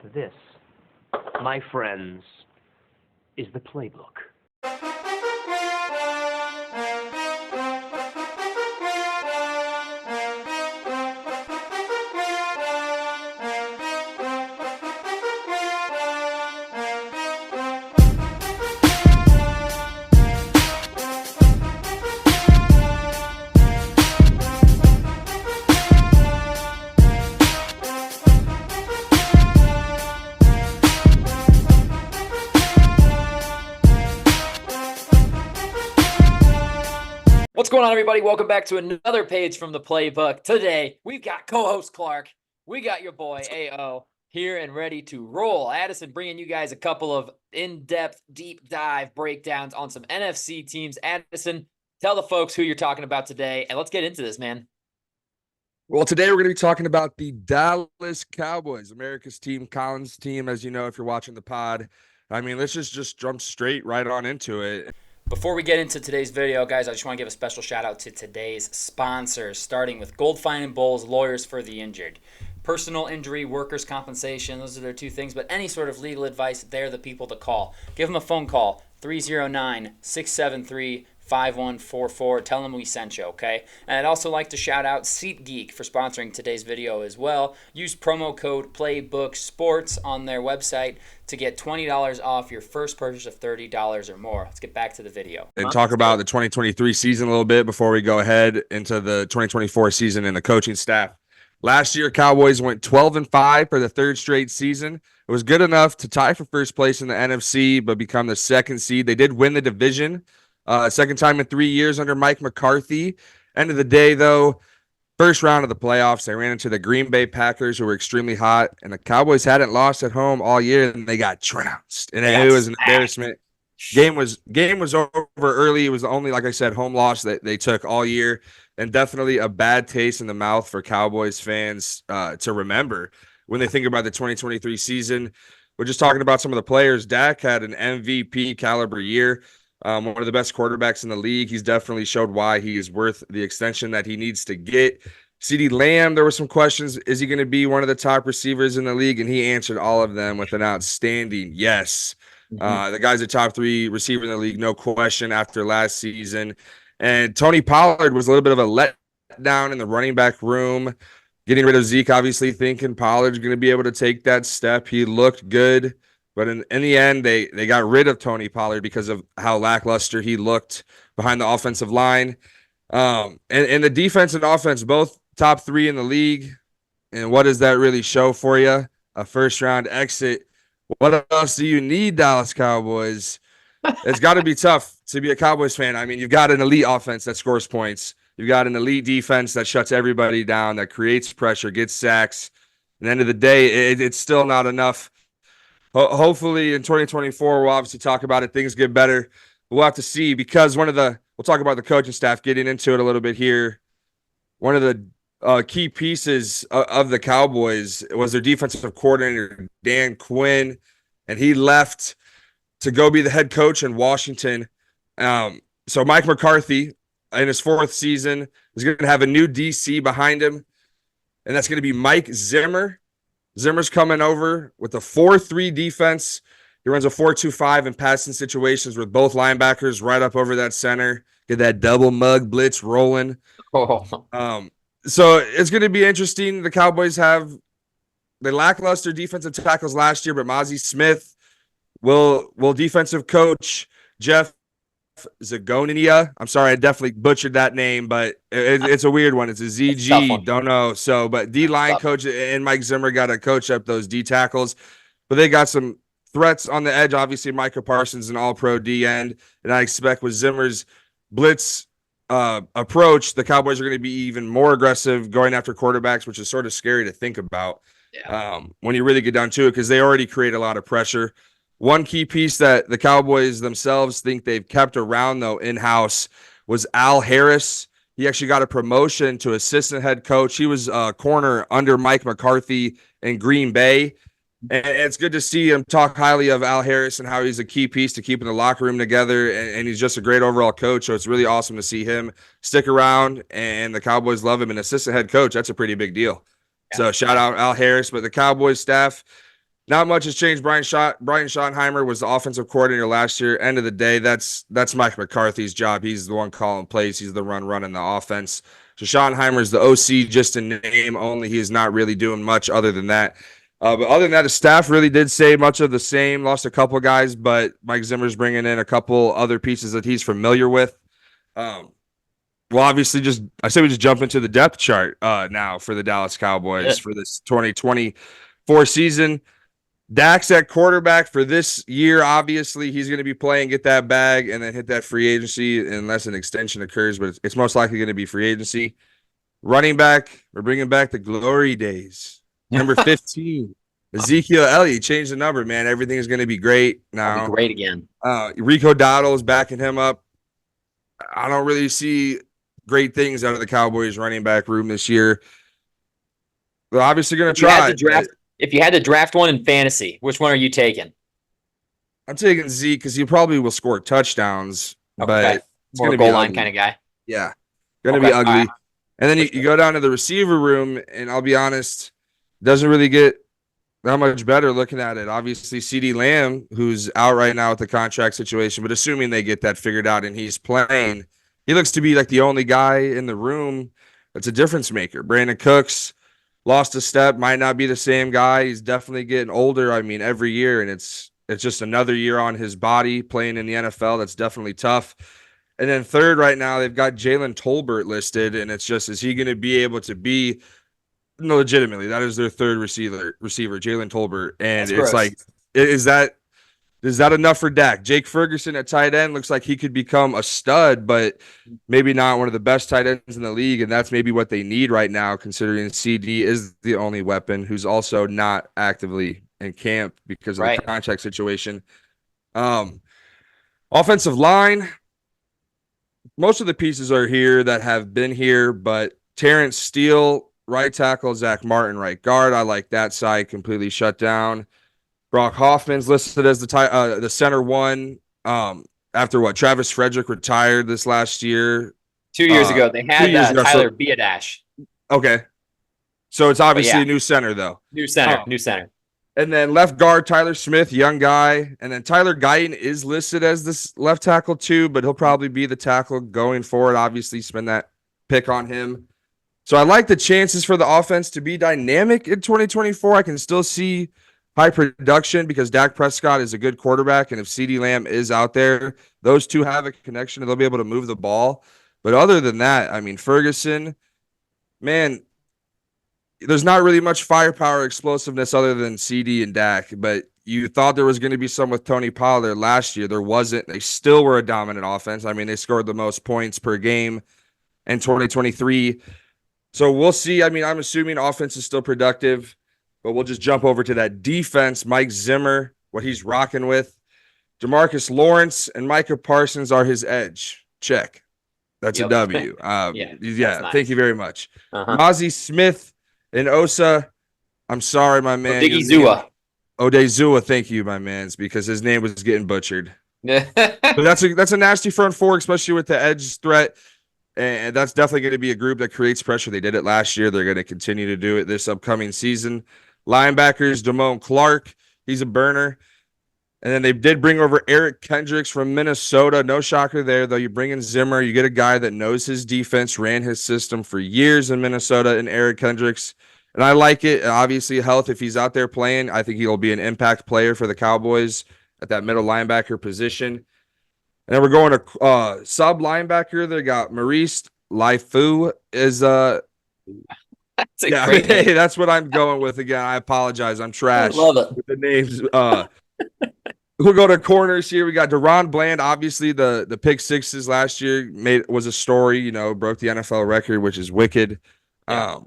This, my friends, is the playbook. What's going on, everybody? Welcome back to another page from the playbook. Today, we've got co-host Clark. We got your boy, AO, here and ready to roll. Addison bringing you guys a couple of in-depth, deep dive breakdowns on some NFC teams. Addison, tell the folks who you're talking about today, and let's get into this, man. Well, today we're going to be talking about the Dallas Cowboys, America's team, Colin's team, as you know, if you're watching the pod. I mean, let's just jump straight right on into it. Before we get into today's video, guys, I just want to give a special shout out to today's sponsors, starting with Gold Fine and Bowles, lawyers for the injured. Personal injury, workers' compensation, those are their two things, but any sort of legal advice, they're the people to call. Give them a phone call, 309-673-5144. Tell them we sent you, okay? And I'd also like to shout out SeatGeek for sponsoring today's video as well. Use promo code PlaybookSports on their website to get $20 off your first purchase of $30 or more. Let's get back to the video. And talk about the 2023 season a little bit before we go ahead into the 2024 season and the coaching staff. Last year, Cowboys went 12-5 for the third straight season. It was good enough to tie for first place in the NFC, but become the second seed. They did win the division, second time in 3 years under Mike McCarthy. End of the day, though, first round of the playoffs, they ran into the Green Bay Packers, who were extremely hot, and the Cowboys hadn't lost at home all year, and they got trounced. And it was an embarrassment. Game was over early. It was the only, like I said, home loss that they took all year, and definitely a bad taste in the mouth for Cowboys fans to remember when they think about the 2023 season. We're just talking about some of the players. Dak had an MVP caliber year, one of the best quarterbacks in the league. He's definitely showed why he is worth the extension that he needs to get. CeeDee Lamb, there were some questions. Is he going to be one of the top receivers in the league? And he answered all of them with an outstanding yes. The guy's a top 3 receiver in the league, no question, after last season. And Tony Pollard was a little bit of a letdown in the running back room. Getting rid of Zeke, obviously thinking Pollard's going to be able to take that step. He looked good. But in the end, they got rid of Tony Pollard because of how lackluster he looked behind the offensive line. And the defense and offense, both top 3 in the league. And what does that really show for you? A first-round exit. What else do you need, Dallas Cowboys? It's got to be tough to be a Cowboys fan. I mean, you've got an elite offense that scores points. You've got an elite defense that shuts everybody down, that creates pressure, gets sacks. At the end of the day, it's still not enough. Hopefully in 2024, we'll obviously talk about it. Things get better. We'll have to see, because we'll talk about the coaching staff, getting into it a little bit here. One of the key pieces of the Cowboys was their defensive coordinator, Dan Quinn, and he left to go be the head coach in Washington. So Mike McCarthy, in his 4th season, is going to have a new DC behind him, and that's going to be Mike Zimmer. Zimmer's coming over with a 4-3 defense. He runs a 4-2-5 in passing situations with both linebackers right up over that center. Get that double mug blitz rolling. So it's going to be interesting. The Cowboys have the lackluster defensive tackles last year, but Mozzie Smith will defensive coach Jeff Zagonia. I'm sorry, I definitely butchered that name, but it's a weird one. It's a ZG. Don't know. So, but D-line coach and Mike Zimmer got to coach up those D tackles. But they got some threats on the edge. Obviously, Micah Parsons, an all-pro D end. And I expect with Zimmer's blitz approach, the Cowboys are going to be even more aggressive going after quarterbacks, which is sort of scary to think about when you really get down to it, because they already create a lot of pressure. One key piece that the Cowboys themselves think they've kept around, though, in-house was Al Harris. He actually got a promotion to assistant head coach. He was a corner under Mike McCarthy in Green Bay. And it's good to see him talk highly of Al Harris and how he's a key piece to keeping the locker room together. And he's just a great overall coach. So it's really awesome to see him stick around, and the Cowboys love him. And assistant head coach, that's a pretty big deal. Yeah. So shout out Al Harris. But the Cowboys staff, Not much has changed. Brian Schottenheimer was the offensive coordinator last year. End of the day, that's Mike McCarthy's job. He's the one calling plays. He's the running the offense. So Schottenheimer is the OC just in name only. He is not really doing much other than that. But other than that, the staff really did say much of the same. Lost a couple guys, but Mike Zimmer's bringing in a couple other pieces that he's familiar with. Well, obviously, I say we just jump into the depth chart now for the Dallas Cowboys for this 2024 season. Dak's at quarterback for this year. Obviously, he's going to be playing, get that bag, and then hit that free agency unless an extension occurs, but it's most likely going to be free agency. Running back, we're bringing back the glory days. Number 15, Ezekiel Elliott. Changed the number, man. Everything is going to be great now. It'll be great again. Rico Dowdle's backing him up. I don't really see great things out of the Cowboys running back room this year. They're obviously going to try. If you had to draft one in fantasy, which one are you taking? I'm taking Zeke because he probably will score touchdowns, but it's going to be goal line kind of guy. Yeah, going to be ugly. Right. And then you go down to the receiver room, and I'll be honest, doesn't really get that much better looking at it. Obviously, CeeDee Lamb, who's out right now with the contract situation, but assuming they get that figured out and he's playing, he looks to be like the only guy in the room that's a difference maker. Brandon Cooks lost a step, might not be the same guy. He's definitely getting older. I mean, every year, and it's just another year on his body playing in the NFL. That's definitely tough. And then third right now, they've got Jalen Tolbert listed, and it's just, is he going to be able to be – no, legitimately, that is their third receiver, Jalen Tolbert. And it's like, is that enough for Dak? Jake Ferguson at tight end looks like he could become a stud, but maybe not one of the best tight ends in the league, and that's maybe what they need right now, considering CD is the only weapon who's also not actively in camp because of the contract situation. Offensive line, most of the pieces are here that have been here, but Terrence Steele, right tackle, Zach Martin, right guard. I like that side completely shut down. Brock Hoffman's listed as the center one. After what? Travis Frederick retired this last year. 2 years ago, they had Tyler Biadasz. Okay. So it's obviously a new center, though. New center. And then left guard, Tyler Smith, young guy. And then Tyler Guyton is listed as this left tackle, too, but he'll probably be the tackle going forward. Obviously, spend that pick on him. So I like the chances for the offense to be dynamic in 2024. I can still see high production because Dak Prescott is a good quarterback, and if CeeDee Lamb is out there, those two have a connection and they'll be able to move the ball. But other than that, I mean, Ferguson, man, there's not really much firepower, explosiveness other than CD and Dak, but you thought there was going to be some with Tony Pollard last year. There wasn't. They still were a dominant offense. I mean, they scored the most points per game in 2023. So we'll see. I mean, I'm assuming offense is still productive, but we'll just jump over to that defense. Mike Zimmer, what he's rocking with. DeMarcus Lawrence and Micah Parsons are his edge. Check. That's a W. Nice. Thank you very much. Mozzie Smith and Osa. I'm sorry, my man. Odigizua. Thank you, my man, because his name was getting butchered. But that's a nasty front four, especially with the edge threat. And that's definitely going to be a group that creates pressure. They did it last year. They're going to continue to do it this upcoming season. Linebackers, Damone Clark. He's a burner. And then they did bring over Eric Kendricks from Minnesota. No shocker there, though. You bring in Zimmer. You get a guy that knows his defense, ran his system for years in Minnesota, and Eric Kendricks. And I like it. Obviously, health, if he's out there playing, I think he'll be an impact player for the Cowboys at that middle linebacker position. And then we're going to sub linebacker. They got Maurice Laifu is that's hey, that's what I'm going with again. I apologize. I'm trash. I love it with the names. We'll go to corners here. We got Deron Bland. Obviously, the pick sixes last year was a story. Broke the NFL record, which is wicked. Yeah.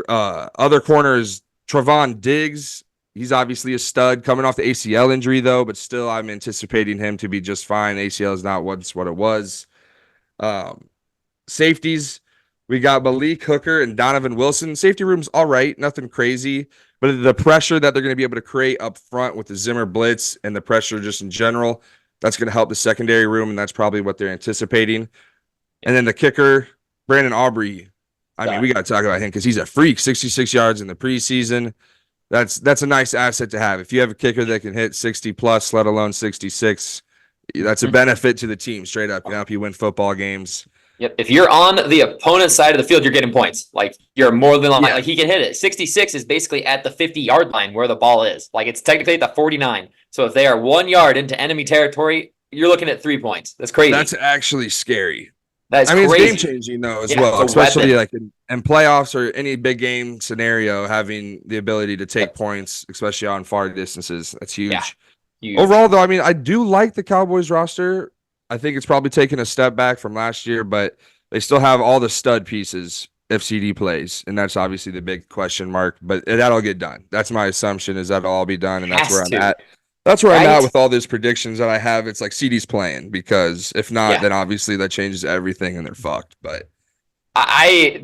Other corners, Trevon Diggs. He's obviously a stud coming off the ACL injury, though, but still I'm anticipating him to be just fine. ACL is not what it was. Safeties, we got Malik Hooker and Donovan Wilson. Safety room's all right, nothing crazy, but the pressure that they're going to be able to create up front with the Zimmer blitz and the pressure just in general, that's going to help the secondary room, and that's probably what they're anticipating. And then the kicker, Brandon Aubrey. I mean, we got to talk about him because he's a freak, 66 yards in the preseason. That's a nice asset to have. If you have a kicker that can hit 60 plus, let alone 66, that's a benefit to the team. Straight up, can help you win football games. Yep. If you're on the opponent's side of the field, you're getting points. Like you're more than like he can hit it. 66 is basically at the 50-yard line where the ball is. Like it's technically at the 49. So if they are 1 yard into enemy territory, you're looking at 3 points. That's crazy. That's actually scary. That's crazy. It's game changing though as well, especially like in playoffs or any big game scenario. Having the ability to take points, especially on far distances, that's huge. Yeah. Huge. Overall, though, I mean, I do like the Cowboys roster. I think it's probably taken a step back from last year, but they still have all the stud pieces if CD plays, and that's obviously the big question mark. But that'll get done. That's my assumption, is that'll all be done, and that's where I'm at. That's where I'm at with all these predictions that I have. It's like CD's playing, because if not, then obviously that changes everything and they're fucked. But I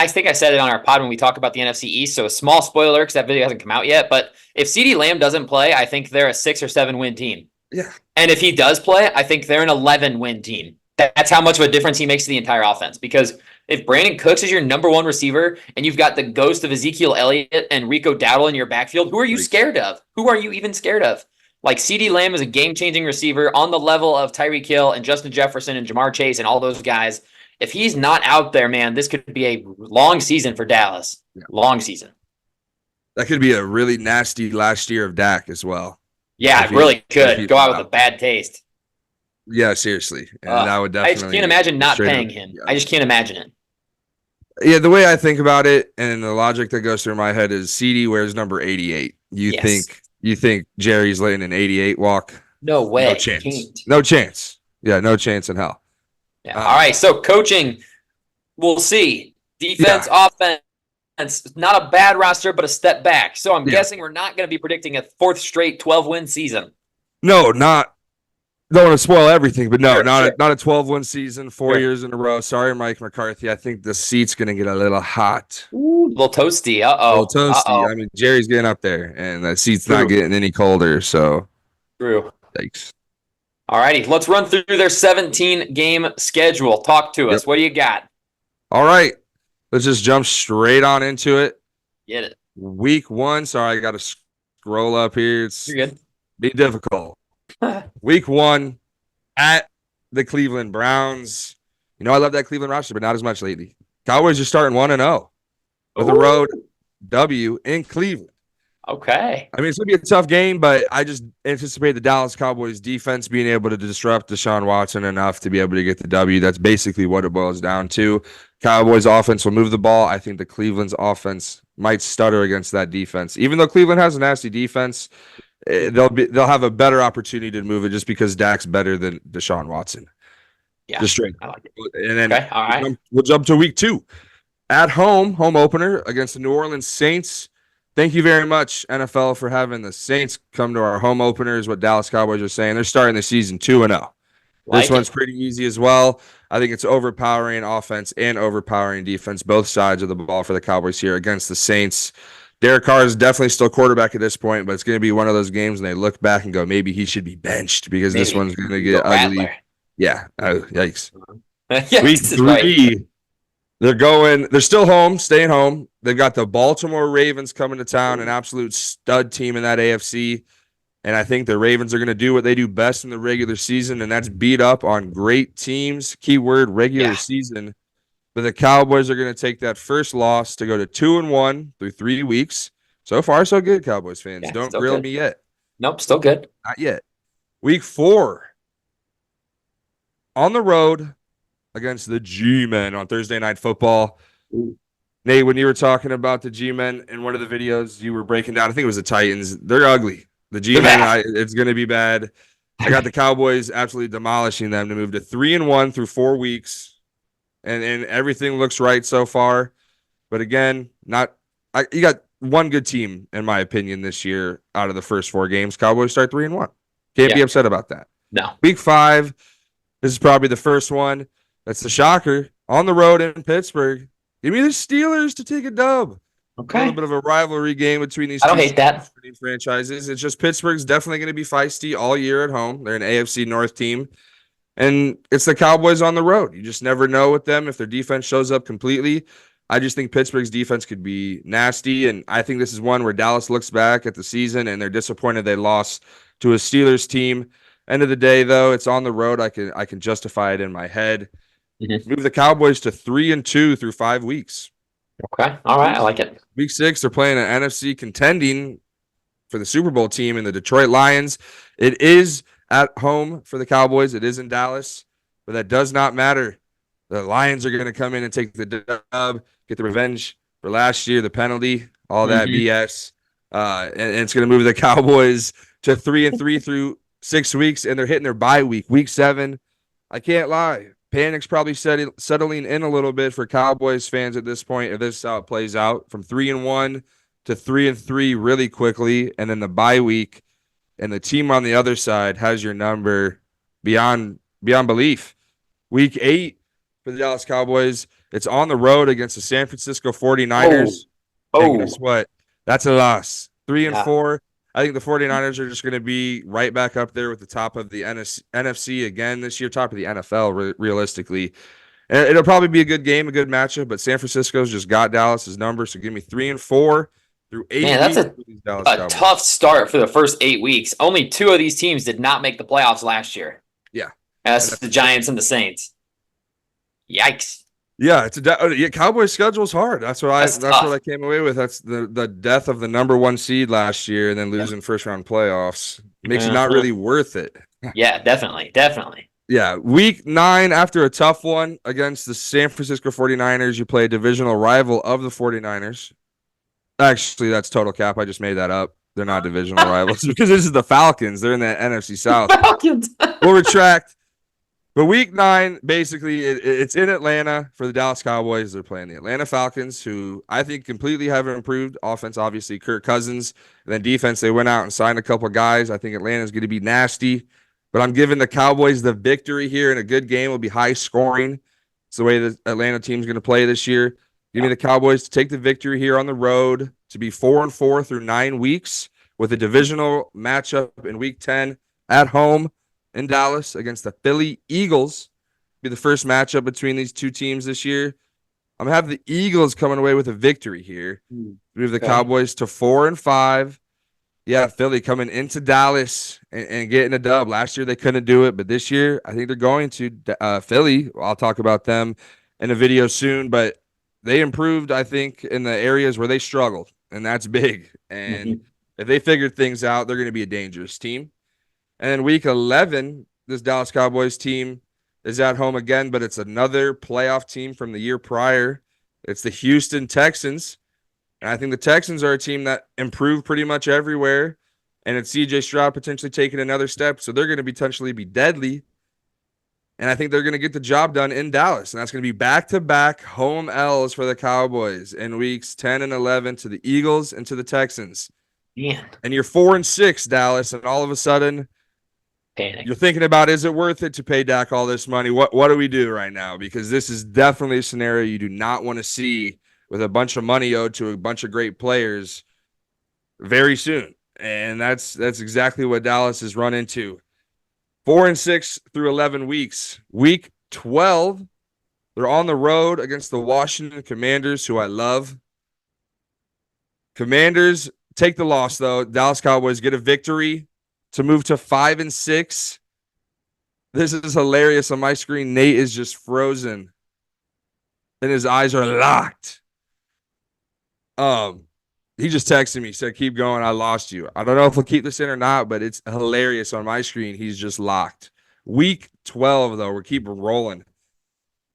think I said it on our pod when we talk about the NFC East. So a small spoiler because that video hasn't come out yet. But if CD Lamb doesn't play, I think they're a 6 or 7 win team. Yeah. And if he does play, I think they're an 11 win team. That's how much of a difference he makes to the entire offense. Because if Brandon Cooks is your number 1 receiver and you've got the ghost of Ezekiel Elliott and Rico Dowdle in your backfield, who are you scared of? Who are you even scared of? Like, CD Lamb is a game-changing receiver on the level of Tyreek Hill and Justin Jefferson and Jamar Chase and all those guys. If he's not out there, man, this could be a long season for Dallas. Yeah. Long season. That could be a really nasty last year of Dak as well. Yeah, it really could. Go out with a bad taste. Yeah, seriously. And that would definitely. I just can't imagine not paying him. Yeah. I just can't imagine it. Yeah, the way I think about it and the logic that goes through my head is CD wears number 88. You think Jerry's letting an 88 walk? No way. No chance. No chance. Yeah, no chance in hell. Yeah. All right, so coaching, we'll see. Defense, offense, not a bad roster, but a step back. So I'm guessing we're not going to be predicting a 4th straight 12-win season. No, not. Don't want to spoil everything, but no, not a 12-win season, 4 years in a row. Sorry, Mike McCarthy. I think the seat's going to get a little hot. Ooh, a little toasty. Uh-oh. A little toasty. I mean, Jerry's getting up there, and that seat's not getting any colder, so. True. Thanks. All righty, let's run through their 17-game schedule. Talk to us. What do you got? All right. Let's just jump straight on into it. Get it. Week 1. Sorry, I got to scroll up here. You're good. Be difficult. Week 1 at the Cleveland Browns. You know, I love that Cleveland roster, but not as much lately. Cowboys are starting 1-0 with a road W in Cleveland. Okay. I mean, it's going to be a tough game, but I just anticipate the Dallas Cowboys defense being able to disrupt Deshaun Watson enough to be able to get the W. That's basically what it boils down to. Cowboys offense will move the ball. I think the Cleveland's offense might stutter against that defense. Even though Cleveland has a nasty defense, they'll have a better opportunity to move it just because Dak's better than Deshaun Watson. Yeah. Just straight. I like it. And then all right. we'll jump to week 2. At home opener against the New Orleans Saints. Thank you very much, NFL, for having the Saints come to our home opener, is what Dallas Cowboys are saying. They're starting the season 2-0. This one's pretty easy as well. I think it's overpowering offense and overpowering defense, both sides of the ball for the Cowboys here against the Saints. Derek Carr is definitely still quarterback at this point, but it's going to be one of those games and they look back and go, maybe he should be benched because this one's going to get ugly. Yeah. Yikes. Week 3. They're still home, staying home. They've got the Baltimore Ravens coming to town, an absolute stud team in that AFC. And I think the Ravens are going to do what they do best in the regular season, and that's beat up on great teams. Keyword regular season. But the Cowboys are going to take that first loss to go to 2-1 through 3 weeks. So far, so good, Cowboys fans. Yeah, don't grill me yet. Nope, still good. Not yet. Week 4. On the road against the G-Men on Thursday Night Football. Ooh. Nate, when you were talking about the G-Men in one of the videos you were breaking down, I think it was the Titans. They're ugly. The G-Men, it's going to be bad. I got the Cowboys absolutely demolishing them to move to 3-1 through 4 weeks. And everything looks right so far. But again, you got one good team, in my opinion, this year out of the first 4 games. Cowboys start 3-1. Can't be upset about that. No. Week 5, this is probably the first one. That's the shocker. On the road in Pittsburgh. Give me the Steelers to take a dub. Okay. A little bit of a rivalry game between these two franchises. It's just Pittsburgh's definitely going to be feisty all year at home. They're an AFC North team. And it's the Cowboys on the road. You just never know with them if their defense shows up completely. I just think Pittsburgh's defense could be nasty, and I think this is one where Dallas looks back at the season and they're disappointed they lost to a Steelers team. End of the day, though, it's on the road. I can justify it in my head. Move the Cowboys to 3-2 through 5 weeks. Okay. All right. I like it. Week 6, they're playing an NFC contending for the Super Bowl team in the Detroit Lions. It is at home for the Cowboys. It is in Dallas, but that does not matter. The Lions are going to come in and take the dub, get the revenge for last year, the penalty, all that BS. And it's going to move the Cowboys to 3-3 through 6 weeks, and they're hitting their bye week. Week 7, I can't lie. Panic's probably settling in a little bit for Cowboys fans at this point if this is how it plays out. From 3-1 to 3-3 really quickly, and then the bye week, and the team on the other side has your number beyond belief. Week 8 for the Dallas Cowboys, it's on the road against the San Francisco 49ers. And guess what? That's a loss. 3-4. I think the 49ers are just going to be right back up there with the top of the NFC again this year, top of the NFL, realistically. And it'll probably be a good game, a good matchup, but San Francisco's just got Dallas's number, so give me 3-4 through 8 Man, that's weeks. a tough start for the first 8 weeks. Only 2 of these teams did not make the playoffs last year. Yeah. That's the Giants and the Saints. Yikes. Yeah, Cowboys' schedule's hard. That's what I came away with. That's the death of the number 1 seed last year, and then losing first round playoffs makes it not really worth it. Yeah, definitely. Yeah, week 9 after a tough one against the San Francisco 49ers, you play a divisional rival of the 49ers. Actually, that's total cap. I just made that up. They're not divisional rivals because this is the Falcons. They're in the NFC South. Falcons. We'll retract. But week 9, basically, it's in Atlanta for the Dallas Cowboys. They're playing the Atlanta Falcons, who I think completely have improved. Offense, obviously, Kirk Cousins. And then defense, they went out and signed a couple of guys. I think Atlanta's going to be nasty. But I'm giving the Cowboys the victory here, and a good game will be high scoring. It's the way the Atlanta team's going to play this year. Give me the Cowboys to take the victory here on the road, to be 4-4 through 9 weeks with a divisional matchup in week 10 at home in Dallas against the Philly Eagles. Be the first matchup between these two teams this year. I'm going to have the Eagles coming away with a victory here. Move the Cowboys to 4-5. Yeah, Philly coming into Dallas and getting a dub. Last year they couldn't do it, but this year I think they're going to. Philly, I'll talk about them in a video soon, but they improved, I think, in the areas where they struggled, and that's big. And if they figured things out, they're going to be a dangerous team. And then week 11, this Dallas Cowboys team is at home again, but it's another playoff team from the year prior. It's the Houston Texans. And I think the Texans are a team that improved pretty much everywhere. And it's CJ Stroud potentially taking another step. So they're going to potentially be deadly. And I think they're going to get the job done in Dallas. And that's going to be back-to-back home L's for the Cowboys in weeks 10 and 11 to the Eagles and to the Texans. Man. And you're 4-6, Dallas, and all of a sudden panic. You're thinking about, is it worth it to pay Dak all this money? What do we do right now? Because this is definitely a scenario you do not want to see with a bunch of money owed to a bunch of great players very soon. And that's exactly what Dallas has run into. 4-6 through 11 weeks. Week 12, they're on the road against the Washington Commanders, who I love. Commanders take the loss, though. Dallas Cowboys get a victory to move to 5-6. This is hilarious on my screen. Nate is just frozen, and his eyes are locked. He just texted me, said, "Keep going. I lost you." I don't know if we'll keep this in or not, but it's hilarious on my screen. He's just locked. Week 12, though, we're keeping rolling.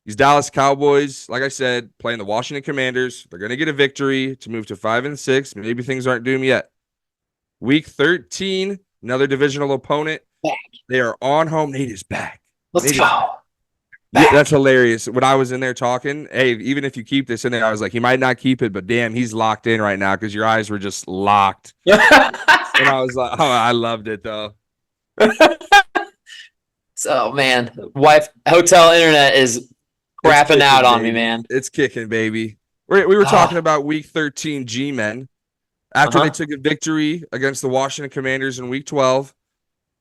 These Dallas Cowboys, like I said, playing the Washington Commanders. They're going to get a victory to move to 5-6. Maybe things aren't doomed yet. Week 13, another divisional opponent. Back. They are on home. Nate is back. Let's go. Yeah, that's hilarious. When I was in there talking, hey, even if you keep this in there, I was like, he might not keep it, but damn, he's locked in right now because your eyes were just locked. And I was like, oh, I loved it, though. So, man, wife hotel internet is crapping out on me, man. It's kicking, baby. We were talking about week 13 G-Men. After they took a victory against the Washington Commanders in week 12,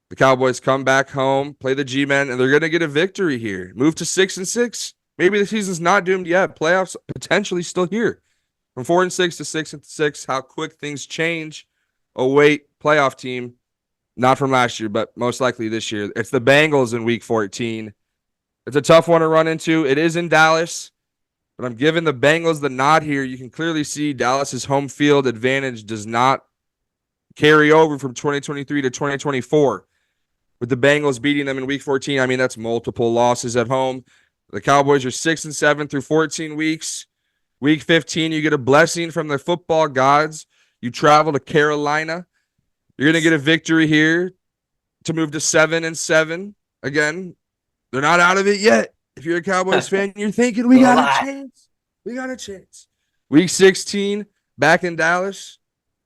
the Cowboys come back home, play the G-Men, and they're going to get a victory here. Move to 6-6. maybe the season's not doomed yet. Playoffs potentially still here. From 4-6 to 6-6, how quick things change. Oh, wait, playoff team. Not from last year, but most likely this year. It's the Bengals in week 14. It's a tough one to run into. It is in Dallas, but I'm giving the Bengals the nod here. You can clearly see Dallas's home field advantage does not carry over from 2023 to 2024. With the Bengals beating them in week 14, I mean, that's multiple losses at home. The Cowboys are 6-7 through 14 weeks. Week 15, you get a blessing from the football gods. You travel to Carolina. You're going to get a victory here to move to 7-7. Again, they're not out of it yet. If you're a Cowboys fan, you're thinking, we got a chance. We got a chance. Week 16, back in Dallas.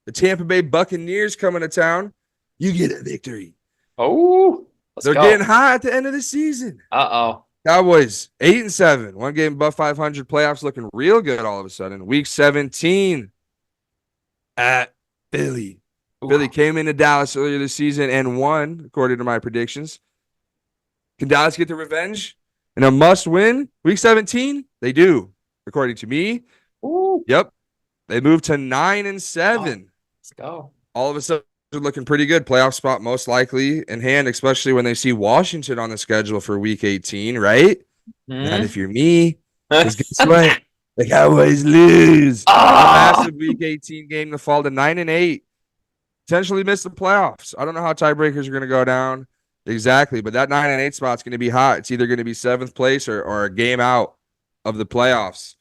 The Tampa Bay Buccaneers coming to town. You get a victory. Oh, they're getting high at the end of the season. Uh-oh. Cowboys 8-7, one game above 500, playoffs looking real good all of a sudden. Week 17 at Philly. Ooh. Philly came into Dallas earlier this season and won, according to my predictions. Can Dallas get the revenge and a must-win? Week 17, they do, according to me. Ooh. Yep, they moved to 9-7. Let's go. All of a sudden, looking pretty good. Playoff spot most likely in hand, especially when they see Washington on the schedule for week 18, right? And if you're me, because guess what? The Cowboys lose. A massive week 18 game to fall to 9-8. Potentially miss the playoffs. I don't know how tiebreakers are going to go down exactly, but that 9-8 spot's going to be hot. It's either going to be 7th place or a game out of the playoffs.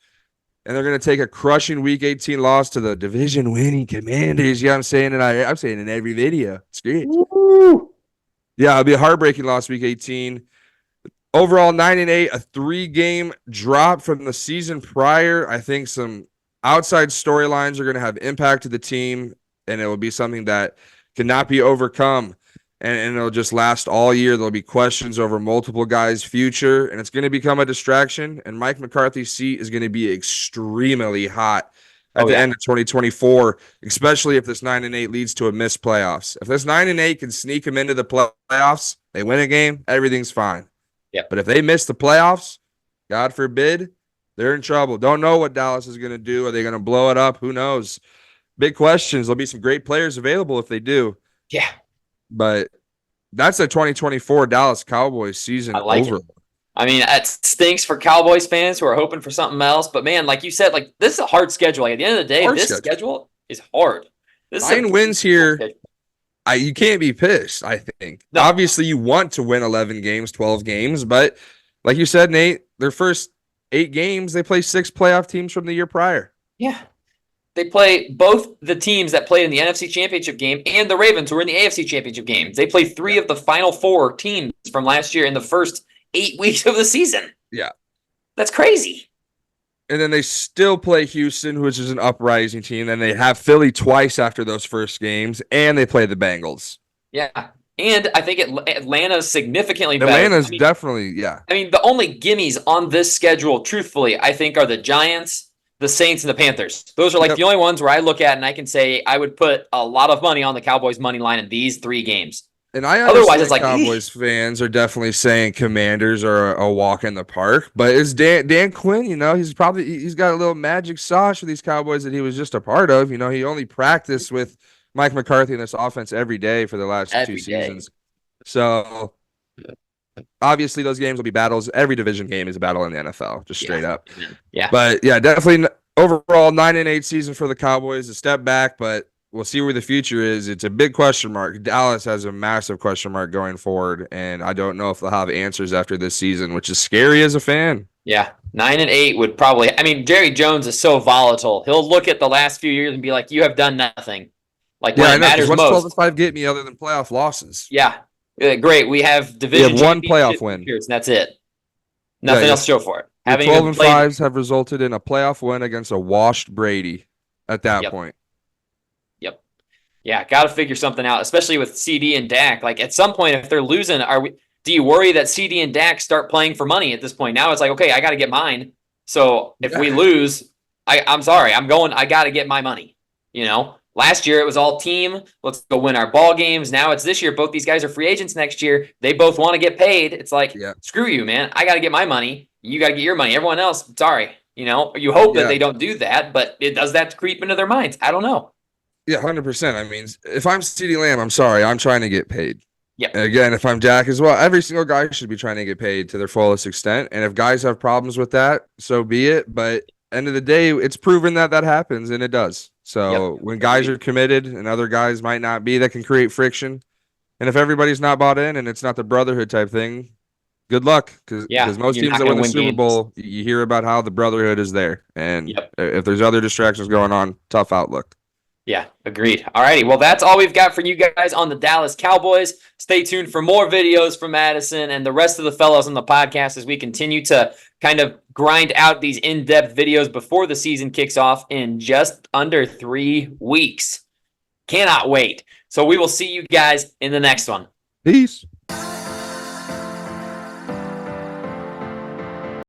And they're going to take a crushing week 18 loss to the division winning Commanders. Yeah, I'm saying it. I'm saying it in every video. It's great. Woo! Yeah, it'll be a heartbreaking loss week 18. Overall, 9-8, a 3-game drop from the season prior. I think some outside storylines are going to have impacted the team, and it will be something that cannot be overcome. And it'll just last all year. There'll be questions over multiple guys' future, and it's going to become a distraction. And Mike McCarthy's seat is going to be extremely hot at the end of 2024, especially if this 9-8 leads to a missed playoffs. If this 9-8 can sneak them into the playoffs, they win a game, everything's fine. Yep. But if they miss the playoffs, God forbid, they're in trouble. Don't know what Dallas is going to do. Are they going to blow it up? Who knows? Big questions. There'll be some great players available if they do. Yeah. But that's a 2024 Dallas Cowboys season over. I mean, it stinks for Cowboys fans who are hoping for something else. But, man, like you said, like this is a hard schedule. Like, at the end of the day, this schedule is hard. This 9 wins here. You can't be pissed, I think. No. Obviously, you want to win 11 games, 12 games. But like you said, Nate, their first 8 games, they play 6 playoff teams from the year prior. Yeah. They play both the teams that played in the NFC Championship game and the Ravens who were in the AFC Championship game. They play 3 of the final 4 teams from last year in the first 8 weeks of the season. Yeah. That's crazy. And then they still play Houston, which is an uprising team. Then they have Philly twice after those first games, and they play the Bengals. Yeah. And I think Atlanta's significantly better. Atlanta's definitely, yeah. I mean, the only gimmies on this schedule, truthfully, I think are the Giants, the Saints, and the Panthers. Those are like the only ones where I look at and I can say I would put a lot of money on the Cowboys' money line in these 3 games. And I otherwise it's like Cowboys fans are definitely saying Commanders are a walk in the park. But it's Dan Quinn, you know, he's got a little magic sauce for these Cowboys that he was just a part of. You know, he only practiced with Mike McCarthy in this offense every day for the last 2 seasons. So obviously those games will be battles. Every division game is a battle in the NFL, just straight up. Yeah. But yeah, definitely overall 9-8 season for the Cowboys, a step back, but we'll see where the future is. It's a big question mark. Dallas has a massive question mark going forward, and I don't know if they'll have answers after this season, which is scary as a fan. Yeah, 9-8 would probably. I mean, Jerry Jones is so volatile. He'll look at the last few years and be like, "You have done nothing." Like when it matters most. What's 12-5 get me other than playoff losses? Yeah, great. We have division. We have 1 playoff win. And that's it. Nothing else to show for it. Having 12-5s have resulted in a playoff win against a washed Brady at that point. Yeah, got to figure something out, especially with CD and Dak. Like at some point, if they're losing, do you worry that CD and Dak start playing for money at this point? Now it's like, okay, I got to get mine. So if we lose, I'm sorry, I got to get my money. You know, last year it was all team. Let's go win our ball games. Now it's this year. Both these guys are free agents next year. They both want to get paid. It's like, screw you, man. I got to get my money. you got to get your money. Everyone else, sorry. You know, you hope that Yeah. they don't do that, but it does that creep into their minds. I don't know. Yeah, 100%. I mean, if I'm CeeDee Lamb, I'm sorry, I'm trying to get paid. Yep. And again, if I'm Dak as well, every single guy should be trying to get paid to their fullest extent. And if guys have problems with that, so be it. But end of the day, it's proven that that happens, and it does. So when guys are committed and other guys might not be, that can create friction. And if everybody's not bought in and it's not the brotherhood type thing, good luck. Because most you're teams not that gonna win the win Super games. Bowl, you hear about how the brotherhood is there. And Yep. if there's other distractions going on, tough outlook. Yeah, agreed. All righty. Well, that's all we've got for you guys on the Dallas Cowboys. Stay tuned for more videos from Madison and the rest of the fellows on the podcast as we continue to kind of grind out these in-depth videos before the season kicks off in just under 3 weeks. Cannot wait. So we will see you guys in the next one. Peace.